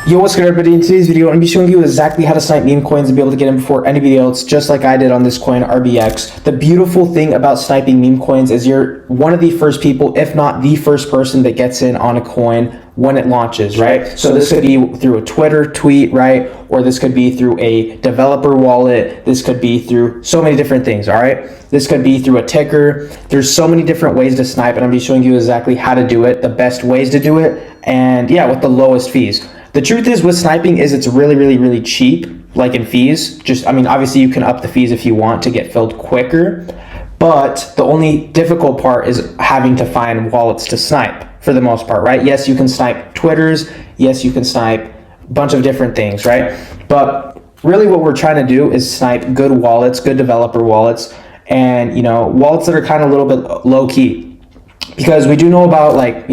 Yo, what's good everybody? In today's video, I'm going to be showing you exactly how to snipe meme coins and be able to get them before anybody else, just like I did on this coin, RBX. The beautiful thing about sniping meme coins is you're one of the first people, if not the first person that gets in on a coin when it launches, right? So this could be through a Twitter tweet, right? Or this could be through a developer wallet. This could be through so many different things, all right? This could be through a ticker. There's so many different ways to snipe, and I'm going to be showing you exactly how to do it, the best ways to do it, and yeah, with the lowest fees. The truth is with sniping is it's really cheap, like in fees. Just, I mean, obviously you can up the fees if you want to get filled quicker, but the only difficult part is having to find wallets to snipe for the most part, right? Yes, you can snipe Twitters. Yes, you can snipe a bunch of different things, right? But really what we're trying to do is snipe good wallets, good developer wallets, and, you know, wallets that are kind of a little bit low key, because we do know about like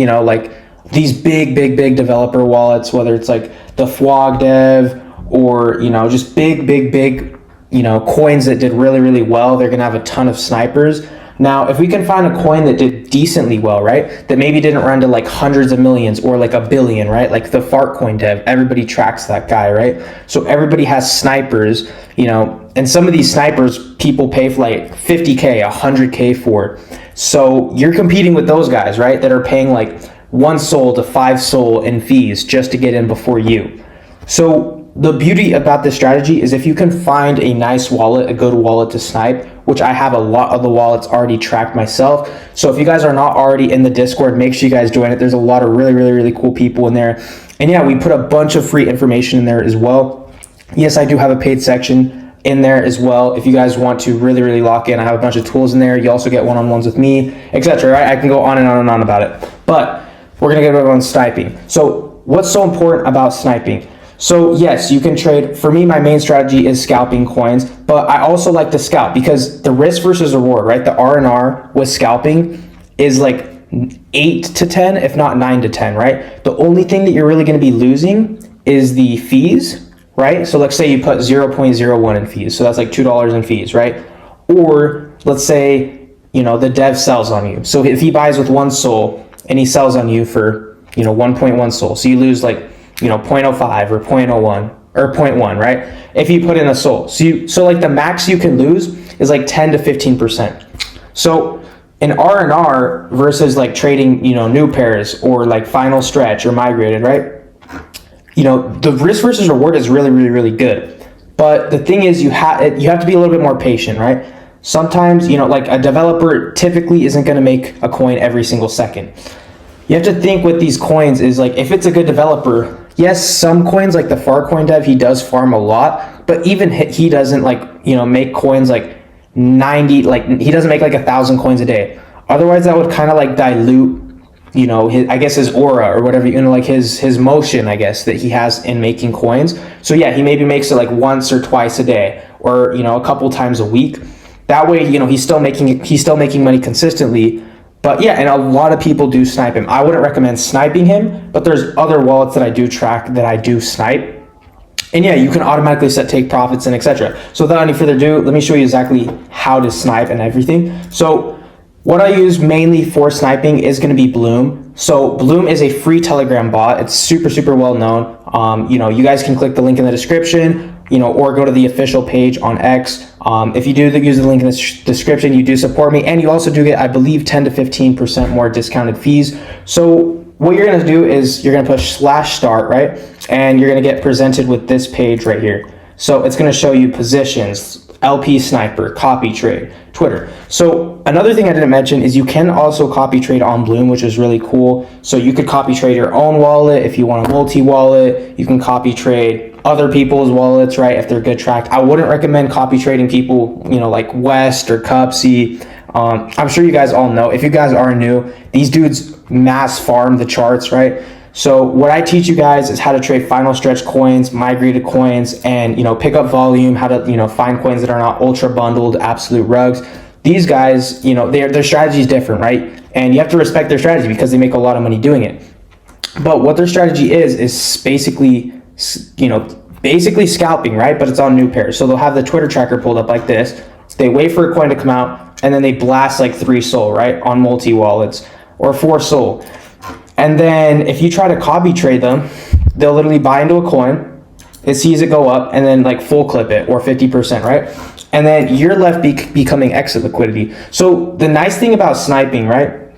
these big developer wallets, whether it's like the FWOG dev or, you know, just big, you know, coins that did really well. They're gonna have a ton of snipers. Now, if we can find a coin that did decently well, right, that maybe didn't run to like hundreds of millions or like a billion, right, like the Fartcoin dev, everybody tracks that guy, right? So everybody has snipers, you know, and some of these snipers people pay for like 50K, 100K for. So you're competing with those guys, right, that are paying like 1 SOL to 5 SOL in fees just to get in before you. So the beauty about this strategy is if you can find a nice wallet, a good wallet to snipe, which I have a lot of the wallets already tracked myself. So if you guys are not already in the Discord, make sure you guys join it. There's a lot of really cool people in there. And yeah, we put a bunch of free information in there as well. Yes, I do have a paid section in there as well. If you guys want to really lock in, I have a bunch of tools in there. You also get one-on-ones with me, etc. Right? I can go on and on about it. But we're gonna get on sniping. So what's so important about sniping? So yes, you can trade. For me, my main strategy is scalping coins, but I also like to scalp because the risk versus reward, right? The R&R with scalping is like 8 to 10, if not 9 to 10, right? The only thing that you're really gonna be losing is the fees, right? So let's say you put 0.01 in fees. So that's like $2 in fees, right? Or let's say, you know, the dev sells on you. So if he buys with 1 SOL, and he sells on you for, you know, 1.1 SOL. So you lose like, you know, 0.05 or 0.01 or 0.1, right? If you put in a SOL. So like the max you can lose is like 10 to 15%. So in R&R versus like trading, you know, new pairs or like final stretch or migrated, right? You know, the risk versus reward is really good. But the thing is you have to be a little bit more patient, right? Sometimes, you know, like a developer typically isn't going to make a coin every single second. You have to think with these coins is like, if it's a good developer, yes, some coins like the Fartcoin dev, he does farm a lot, but even he doesn't like, you know, make coins like 90, like he doesn't make like 1,000 coins a day. Otherwise that would kind of like dilute, you know, his aura or whatever, you know, like his motion, I guess, that he has in making coins. So yeah, he maybe makes it like once or twice a day or, you know, a couple times a week. That way, you know, he's still making money consistently. But yeah, and a lot of people do snipe him. I wouldn't recommend sniping him, but there's other wallets that I do track that I do snipe. And yeah, you can automatically set take profits and etc. So without any further ado, let me show you exactly how to snipe and everything. So what I use mainly for sniping is going to be Bloom. So Bloom is a free Telegram bot. It's super well known. You know, you guys can click the link in the description, you know, or go to the official page on X. If you do use the link in the description, you do support me, and you also do get, I believe, 10 to 15% more discounted fees. So what you're gonna do is you're gonna push /start, right? And you're gonna get presented with this page right here. So it's gonna show you positions, LP sniper, copy trade, Twitter. So another thing I didn't mention is you can also copy trade on Bloom, which is really cool. So you could copy trade your own wallet if you want a multi-wallet. You can copy trade other people's wallets, right, if they're good tracked. I wouldn't recommend copy trading people, you know, like West or Cupsy. I'm sure you guys all know. If you guys are new, these dudes mass farm the charts, right? So what I teach you guys is how to trade final stretch coins, migrated coins, and, you know, pick up volume, how to, you know, find coins that are not ultra bundled, absolute rugs. These guys, you know, their strategy is different, right? And you have to respect their strategy because they make a lot of money doing it. But what their strategy is basically, you know, basically scalping, right? But it's on new pairs. So they'll have the Twitter tracker pulled up like this. They wait for a coin to come out, and then they blast like 3 SOL, right, on multi wallets, or 4 SOL. And then if you try to copy trade them, they'll literally buy into a coin, it sees it go up, and then like full clip it, or 50%, right? And then you're left becoming exit liquidity. So the nice thing about sniping, right,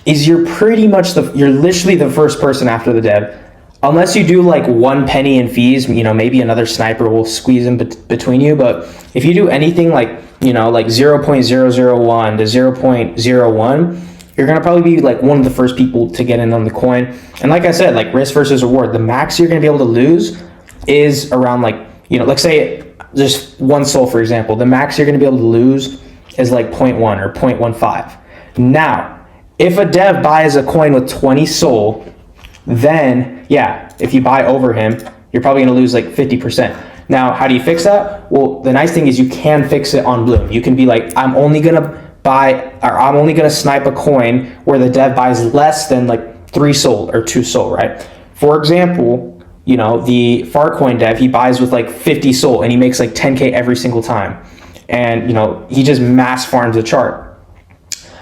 is you're pretty much you're literally the first person after the dev. Unless you do like 1 penny in fees, you know, maybe another sniper will squeeze in between you. But if you do anything like, you know, like 0.001 to 0.01, you're going to probably be like one of the first people to get in on the coin. And like I said, like risk versus reward, the max you're going to be able to lose is around like, you know, let's say just 1 SOL, for example. The max you're going to be able to lose is like 0.1 or 0.15. Now, if a dev buys a coin with 20 SOL, then yeah, if you buy over him, you're probably going to lose like 50%. Now, how do you fix that? Well, the nice thing is you can fix it on Bloom. You can be like, I'm only going to snipe a coin where the dev buys less than like 3 SOL or 2 SOL, right? For example, you know, the Farcoin dev, he buys with like 50 SOL and he makes like 10K every single time. And, you know, he just mass farms the chart.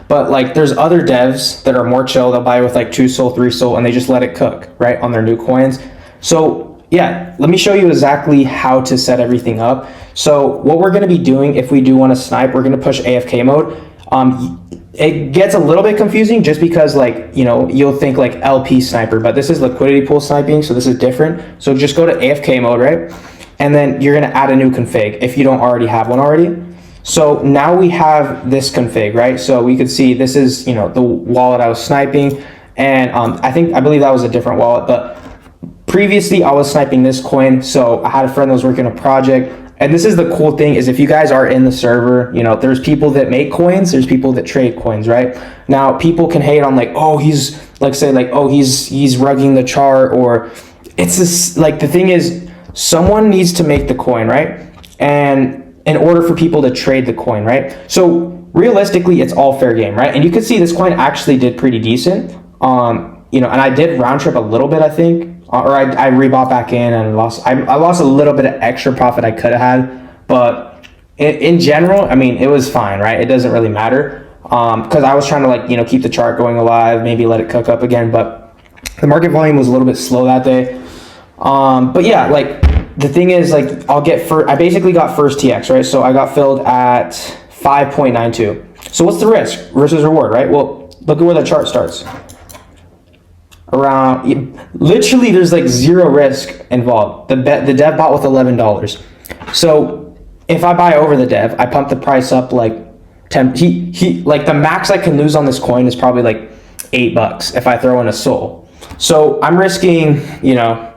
But like there's other devs that are more chill, they'll buy with like 2 SOL, 3 SOL, and they just let it cook, right, on their new coins. So yeah, let me show you exactly how to set everything up. So what we're gonna be doing if we do wanna snipe, we're gonna push AFK mode. It gets a little bit confusing just because like, you know, you'll think like LP sniper, but this is liquidity pool sniping, so this is different. So just go to AFK mode, right? And then you're gonna add a new config if you don't already have one already. So now we have this config, right? So we could see this is, you know, the wallet I was sniping, and I believe that was a different wallet, but previously I was sniping this coin. So I had a friend that was working on a project, and this is the cool thing is if you guys are in the server, you know, there's people that make coins, there's people that trade coins, right? Now people can hate on like, oh, he's like say like, oh, he's rugging the chart, or it's this like the thing is someone needs to make the coin, right? And in order for people to trade the coin, right? So realistically, it's all fair game, right? And you can see this coin actually did pretty decent. You know, and I did round trip a little bit, I think, or I rebought back in and lost. I lost a little bit of extra profit I could have had, but in general, I mean, it was fine, right? It doesn't really matter because I was trying to like, you know, keep the chart going alive, maybe let it cook up again, but the market volume was a little bit slow that day. But yeah, like, the thing is, like, I basically got first TX, right? So I got filled at 5.92. So what's the risk versus reward, right? Well, look at where the chart starts. Literally, there's like 0 risk involved. The dev bought with $11. So if I buy over the dev, I pump the price up like 10. Like the max I can lose on this coin is probably like $8 if I throw in a SOL. So I'm risking, you know,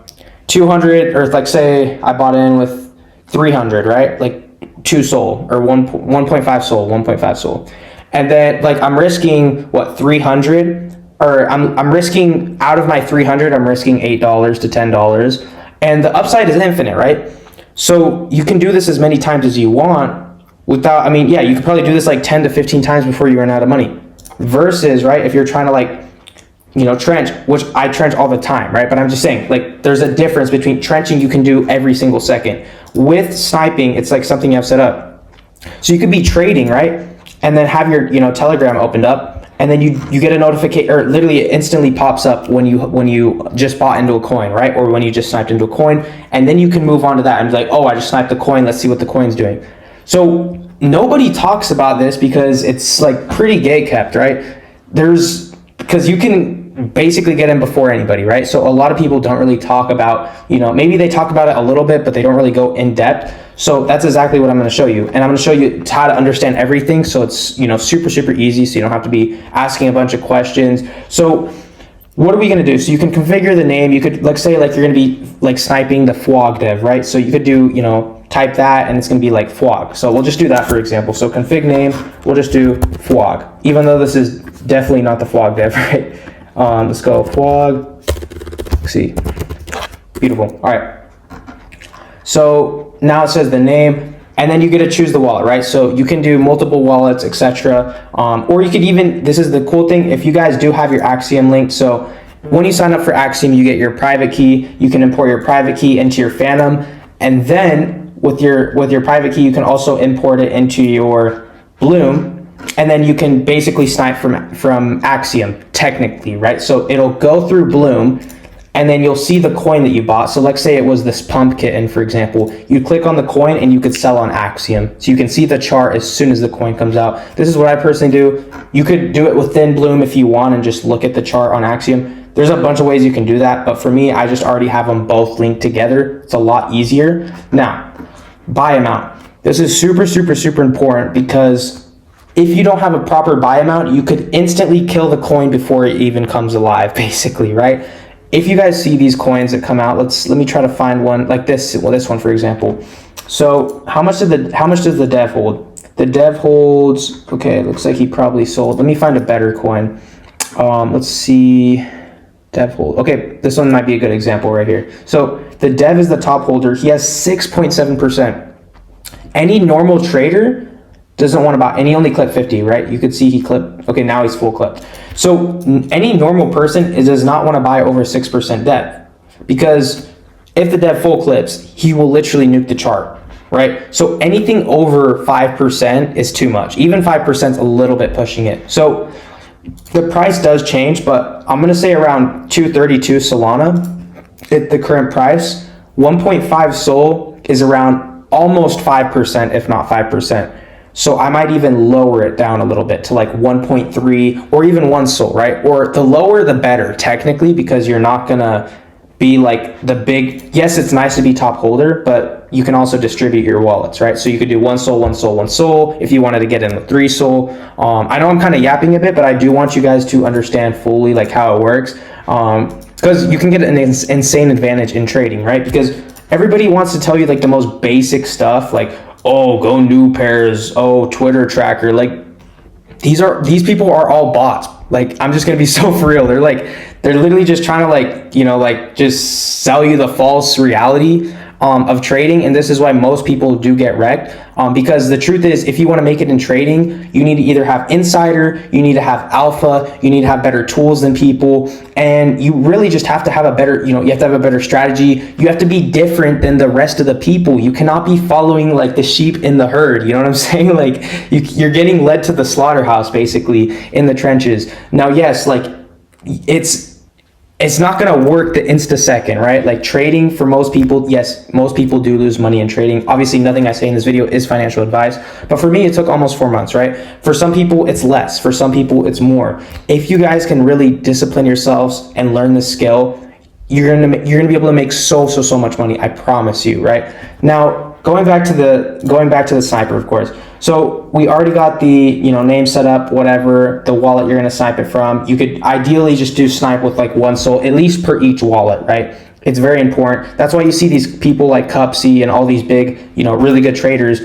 200, or like say I bought in with 300, right? Like 2 SOL or 1.5 SOL, 1.5 SOL. And then like I'm risking what, 300, or I'm risking out of my 300, I'm risking $8 to $10. And the upside is infinite, right? So you can do this as many times as you want without, I mean, yeah, you could probably do this like 10 to 15 times before you run out of money. Versus, right, if you're trying to like, you know, trench, which I trench all the time, right? But I'm just saying, like, there's a difference between trenching you can do every single second. With sniping, it's like something you have set up. So you could be trading, right? And then have your, you know, Telegram opened up, and then you get a notification, or literally it instantly pops up when you just bought into a coin, right? Or when you just sniped into a coin, and then you can move on to that and be like, oh, I just sniped the coin, let's see what the coin's doing. So nobody talks about this because it's like pretty gay kept, right? Because you can basically get in before anybody, right? So a lot of people don't really talk about, you know, maybe they talk about it a little bit, but they don't really go in depth. So that's exactly what I'm going to show you. And I'm going to show you how to understand everything. So it's, you know, super, super easy. So you don't have to be asking a bunch of questions. So what are we going to do? So you can configure the name. You could, like, say, like, you're going to be like sniping the FWOG dev, right? So you could do, you know, type that and it's going to be like FWOG. So we'll just do that, for example. So config name, we'll just do FWOG, even though this is definitely not the FWOG dev, right? Let's go FWOG. Let's see. Beautiful. All right. So now it says the name, and then you get to choose the wallet, right? So you can do multiple wallets, etc. Or you could even, this is the cool thing, if you guys do have your Axiom linked. So when you sign up for Axiom, you get your private key. You can import your private key into your Phantom, and then with your private key, you can also import it into your Bloom. And then you can basically snipe from Axiom, technically, right? So it'll go through Bloom, and then you'll see the coin that you bought. So let's say it was this pump kitten, for example. You click on the coin and you could sell on Axiom. So you can see the chart as soon as the coin comes out. This is what I personally do. You could do it with Thin Bloom if you want and just look at the chart on Axiom. There's a bunch of ways you can do that, but for me, I just already have them both linked together. It's a lot easier. Now, buy amount. This is super, super, super important, because if you don't have a proper buy amount, you could instantly kill the coin before it even comes alive, basically, right? If you guys see these coins that come out, let me try to find one like this. Well, this one, for example. So how much does the dev hold? The dev holds, okay, it looks like he probably sold. Let me find a better coin. Let's see. Dev hold. Okay, this one might be a good example right here. So the dev is the top holder. He has 6.7%. Any normal trader doesn't want to buy, and he only clipped 50, right? You could see he clipped. Okay, now he's full clipped. So any normal person does not want to buy over 6% dev, because if the dev full clips, he will literally nuke the chart, right? So anything over 5% is too much. Even 5% is a little bit pushing it. So the price does change, but I'm going to say around 232 Solana at the current price. 1.5 Sol is around almost 5%, if not 5%. So I might even lower it down a little bit to like 1.3 or even 1 Sol, right? Or the lower the better, technically, because you're not going to be like the big, yes, it's nice to be top holder, but you can also distribute your wallets, right? So you could do 1 Sol, 1 Sol, 1 Sol if you wanted to get in with 3 Sol. I know I'm kind of yapping a bit, but I do want you guys to understand fully like how it works, because you can get an insane advantage in trading, right? Because everybody wants to tell you like the most basic stuff, like, oh, go new pairs, oh, Twitter tracker. Like these people are all bots. Like, I'm just gonna be so for real. They're literally just trying to like, like just sell you the false reality of trading. And this is why most people do get wrecked, because the truth is, if you want to make it in trading, you need to either have insider, you need to have alpha, you need to have better tools than people, and you really just have to have a better, you have to have a better strategy. You have to be different than the rest of the people. You cannot be following like the sheep in the herd. You know what I'm saying? Like you're getting led to the slaughterhouse, basically, in the trenches. Now, yes, like it's not going to work the insta second, right? Like trading for most people, yes, most people do lose money in trading. Obviously, nothing I say in this video is financial advice, but for me, it took almost 4 months, right? For some people, it's less. For some people, it's more. If you guys can really discipline yourselves and learn this skill, you're gonna be able to make so much money. I promise you, right? Now, going back to the sniper, of course. So we already got the name set up, whatever, the wallet you're gonna snipe it from. You could ideally just do snipe with like 1 Sol, at least per each wallet, right? It's very important. That's why you see these people like Cupsy and all these big, really good traders.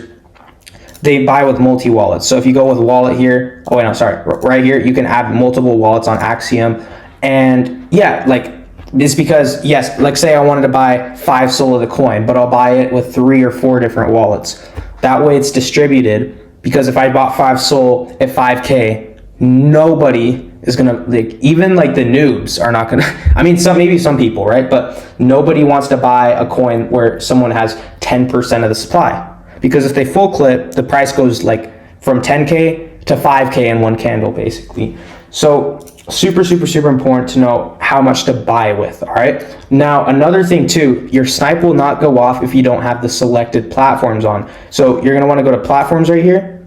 They buy with multi-wallets. So if you go with wallet here, oh wait, no, sorry, right here, you can add multiple wallets on Axiom. And yeah, like, it's because, yes, like say I wanted to buy 5 Sol of the coin, but I'll buy it with 3 or 4 different wallets. That way it's distributed, because if I bought 5 Sol at 5K, nobody is gonna, like, even like the noobs are not gonna, I mean, maybe some people, right? But nobody wants to buy a coin where someone has 10% of the supply, because if they full clip, the price goes like from 10K to 5K in one candle, basically. So super important to know how much to buy with. All right, now another thing too, your snipe will not go off if you don't have the selected platforms on. So you're going to want to go to platforms right here,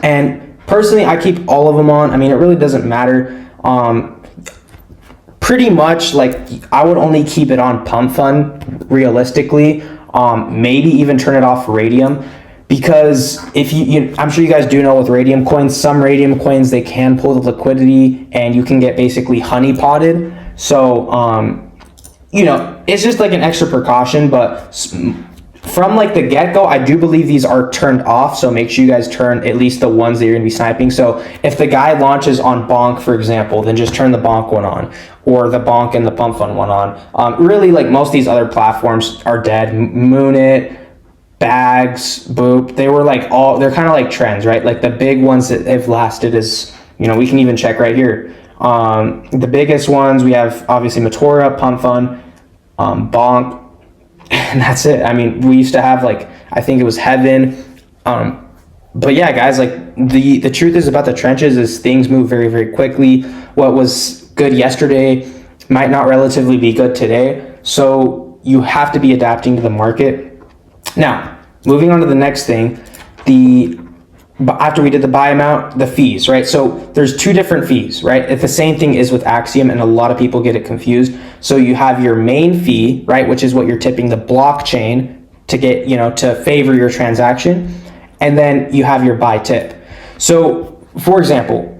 and personally I keep all of them on. I mean, it really doesn't matter. Pretty much, like, I would only keep it on Pump Fund realistically, maybe even turn it off for Radium. Because if I'm sure you guys do know with Radium coins, some Radium coins, they can pull the liquidity and you can get basically honey potted. So, it's just like an extra precaution, but from like the get-go, I do believe these are turned off. So make sure you guys turn at least the ones that you're gonna be sniping. So if the guy launches on Bonk, for example, then just turn the Bonk one on, or the Bonk and the Pump Fund one on. Really, like most of these other platforms are dead. Moonit, Bags, Boop, they're kind of like trends, right? Like the big ones that have lasted is, we can even check right here. The biggest ones, we have obviously Matora, Pump Fund, Bonk, and that's it. I mean, we used to have like, I think it was Heaven. But yeah, guys, like the truth is about the trenches is things move very quickly. What was good yesterday might not relatively be good today. So you have to be adapting to the market. Now, moving on to the next thing, after we did the buy amount, the fees, right? So there's two different fees, right? It's the same thing is with Axiom, and a lot of people get it confused. So you have your main fee, right, which is what you're tipping the blockchain to get, to favor your transaction. And then you have your buy tip. So for example,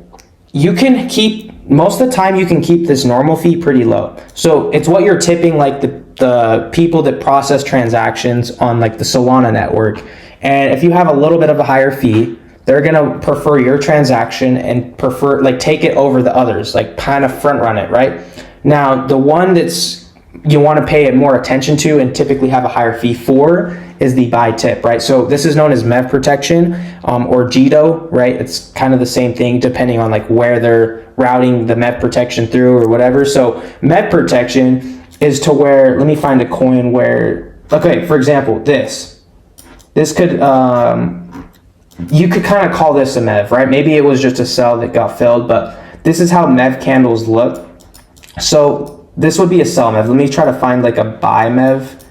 most of the time you can keep this normal fee pretty low. So it's what you're tipping like the people that process transactions on like the Solana network. And if you have a little bit of a higher fee, they're gonna prefer your transaction and take it over the others, like kind of front run it, right? Now, the one you want to pay more attention to and typically have a higher fee for is the buy tip, right? So this is known as MEV protection or GDO, right? It's kind of the same thing depending on like where they're routing the MEV protection through or whatever. So MEV protection is to where, let me find a coin where, okay, for example, this could, you could kind of call this a MEV, right? Maybe it was just a sell that got filled, but this is how MEV candles look. So this would be a sell MEV. Let me try to find like a buy MEV.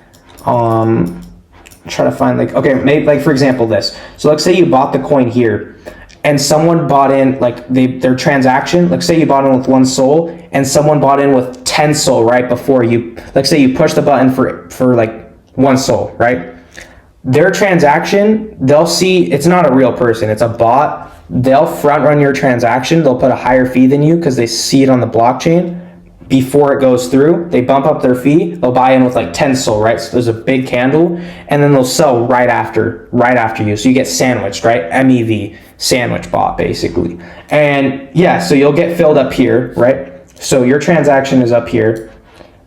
Try to find okay, maybe like for example this. So let's say you bought the coin here and someone bought in like their transaction. Let's say you bought in with 1 SOL and someone bought in with 10 SOL right before you. Let's say you push the button for like 1 SOL, right? Their transaction, they'll see it's not a real person, it's a bot. They'll front run your transaction. They'll put a higher fee than you because they see it on the blockchain before it goes through. They bump up their fee. They'll buy in with like 10 SOL, right? So there's a big candle, and then they'll sell right after you. So you get sandwiched, right? MEV, sandwich bot basically. And yeah, so you'll get filled up here, right? So your transaction is up here,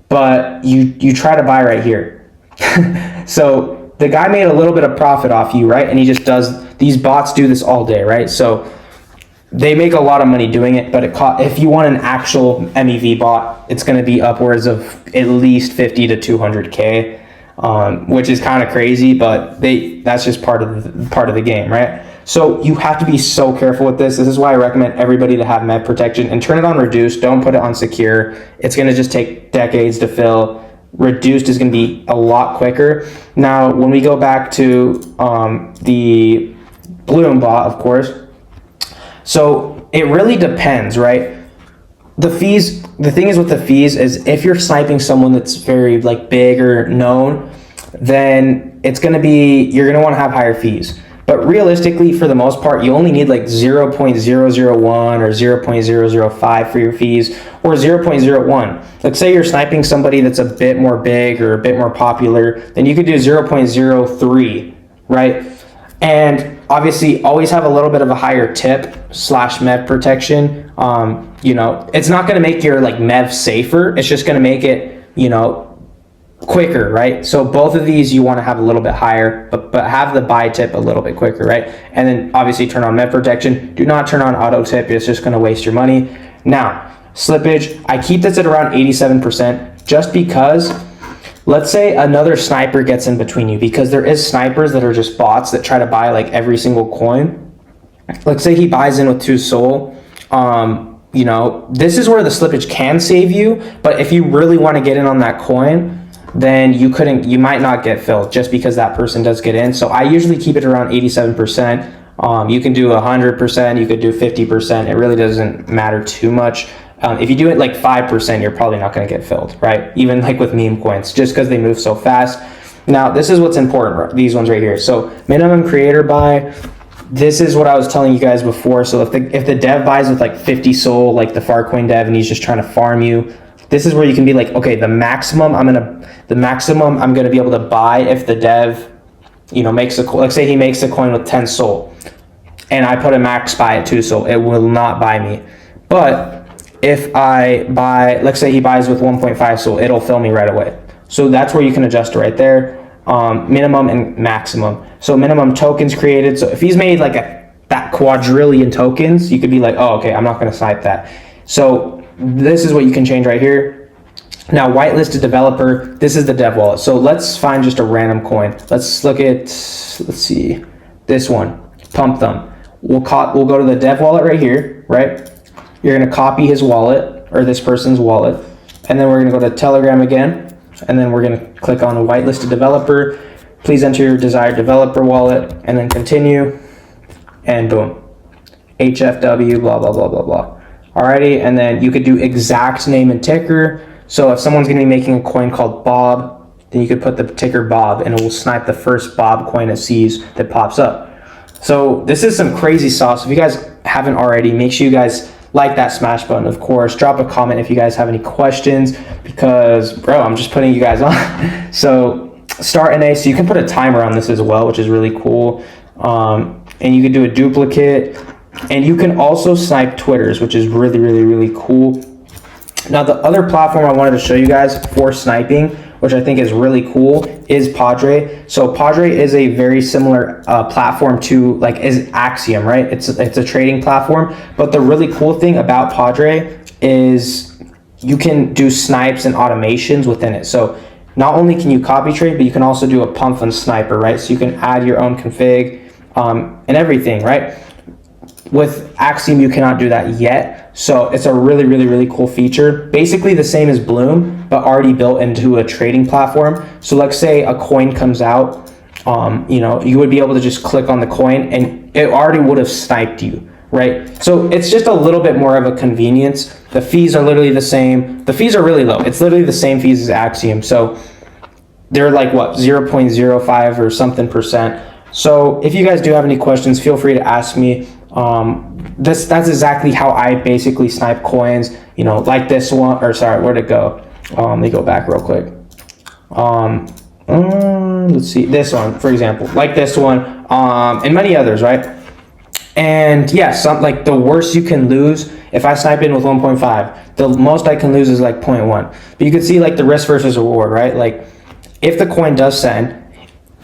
but you try to buy right here. So the guy made a little bit of profit off you, right? And he just these bots do this all day, right? So they make a lot of money doing it, but if you want an actual MEV bot, it's going to be upwards of at least 50 to 200K, which is kind of crazy, but that's just part of the game, right? So you have to be so careful with this. This is why I recommend everybody to have MEV protection and turn it on reduced. Don't put it on secure. It's going to just take decades to fill. Reduced is going to be a lot quicker. Now, when we go back to the Bloom bot, of course, so it really depends, right? The thing is with the fees is if you're sniping someone that's very like big or known, then you're gonna want to have higher fees. But realistically, for the most part, you only need like 0.001 or 0.005 for your fees, or 0.01. Let's say you're sniping somebody that's a bit more big or a bit more popular, then you could do 0.03, right? And obviously always have a little bit of a higher tip / MEV protection. It's not going to make your like MEV safer. It's just going to make it, quicker, right? So both of these you want to have a little bit higher, but have the buy tip a little bit quicker, right? And then obviously turn on MEV protection. Do not turn on auto tip. It's just going to waste your money. Now, slippage, I keep this at around 87% just because let's say another sniper gets in between you, because there is snipers that are just bots that try to buy like every single coin. Let's say he buys in with 2 SOL. This is where the slippage can save you, but if you really want to get in on that coin, then you might not get filled just because that person does get in. So I usually keep it around 87%. You can do 100%, you could do 50%. It really doesn't matter too much. If you do it like 5%, you're probably not going to get filled, right? Even like with meme coins, just because they move so fast. Now, this is what's important, these ones right here. So minimum creator buy, this is what I was telling you guys before. So if the dev buys with like 50 SOL, like the Farcoin dev, and he's just trying to farm you, this is where you can be like, okay, the maximum I'm gonna be able to buy if the dev, let's say he makes a coin with 10 SOL, and I put a max buy at 2 SOL, it will not buy me. But if I buy, let's say he buys with 1.5 SOL, it'll fill me right away. So that's where you can adjust it right there. Minimum and maximum. So minimum tokens created. So if he's made like that quadrillion tokens, you could be like, oh, okay, I'm not going to snipe that. So this is what you can change right here. Now, whitelisted developer, this is the dev wallet. So let's find just a random coin. Let's see, this one, Pump Thumb. We'll go to the dev wallet right here, right? You're going to copy his wallet, or this person's wallet, and then we're going to go to Telegram again, and then we're going to click on whitelisted developer. Please enter your desired developer wallet, and then continue, and boom, HFW, blah, blah, blah, blah, blah. Alrighty, and then you could do exact name and ticker. So if someone's going to be making a coin called Bob, then you could put the ticker Bob, and it will snipe the first Bob coin it sees that pops up. So this is some crazy sauce. If you guys haven't already, make sure you guys like that smash button, of course. Drop a comment if you guys have any questions, because, bro, I'm just putting you guys on. So start NA, so you can put a timer on this as well, which is really cool. And you can do a duplicate, and you can also snipe Twitters, which is really, really, really cool. Now, the other platform I wanted to show you guys for sniping, which I think is really cool, is Padre. So Padre is a very similar platform to, like, is Axiom, right? It's a trading platform, but the really cool thing about Padre is you can do snipes and automations within it. So not only can you copy trade, but you can also do a pump and sniper, right? So you can add your own config and everything, right? With Axiom, you cannot do that yet. So it's a really, really, really cool feature. Basically the same as Bloom, but already built into a trading platform. So like, say a coin comes out, you know, you would be able to just click on the coin and it already would have sniped you, right? So it's just a little bit more of a convenience. The fees are literally the same. The fees are really low. It's literally the same fees as Axiom. So they're like, what, 0.05 or something %. So if you guys do have any questions, feel free to ask me. That's exactly how I basically snipe coins, you know, like this one, or sorry, where'd it go? Let me go back real quick. Let's see, this one, for example, like this one, and many others, right? And yeah, like the worst you can lose, if I snipe in with 1.5, the most I can lose is like 0.1. But you can see like the risk versus reward, right? Like if the coin does send,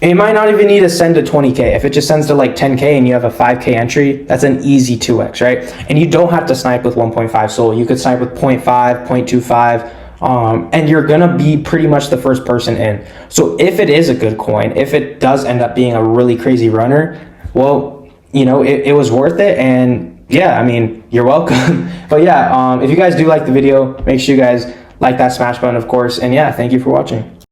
it might not even need to send to 20K. If it just sends to like 10K and you have a 5K entry, that's an easy 2x, right? And you don't have to snipe with 1.5 SOL. You could snipe with 0.5, 0.25, and you're gonna be pretty much the first person in. So if it is a good coin, if it does end up being a really crazy runner, well, you know, it was worth it. And yeah, I mean, you're welcome. But yeah, if you guys do like the video, make sure you guys like that smash button, of course. And yeah, thank you for watching.